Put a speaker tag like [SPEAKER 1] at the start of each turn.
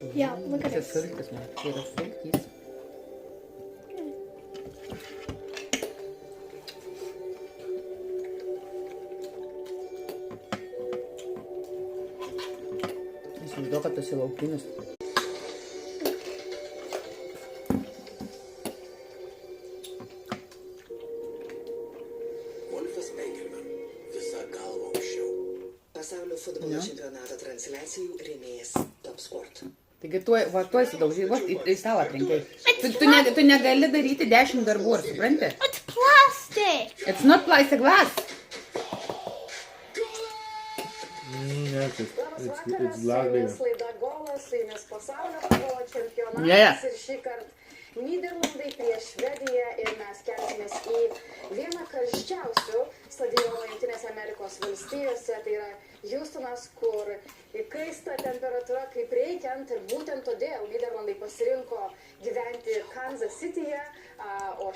[SPEAKER 1] Yeah, look at
[SPEAKER 2] Čia
[SPEAKER 1] this.
[SPEAKER 2] sultis, man. Tai yra sultys. Įsivaizduoju, kad tu esi laukinis.
[SPEAKER 3] Wolfas Engelman. Visa galva aukščiau.
[SPEAKER 4] Pasaulio futbolo čempionato transliacijų rėmėjas Top Sport.
[SPEAKER 2] Taigi tuoj sudaužai, va, į stalą trenkiai. Tu negali daryti 10 darbų, ar supranti?
[SPEAKER 1] It's plastic.
[SPEAKER 2] It's not plastic glass.
[SPEAKER 5] Yes, it's glass bigger.
[SPEAKER 6] Laida Golas, su jumis pasaulio futbolo čempionatas
[SPEAKER 2] Yeah.
[SPEAKER 6] ir šį kartą Nyderlandai prieš Švediją ir mes kelsimės į vieną karščiausių stadionų Jungtinėse Amerikos valstijose, tai yra Houstonas, kur įkaista temperatūra kaip reikiant ir būtent todėl Nyderlandai pasirinko gyventi Kansas Cityje, o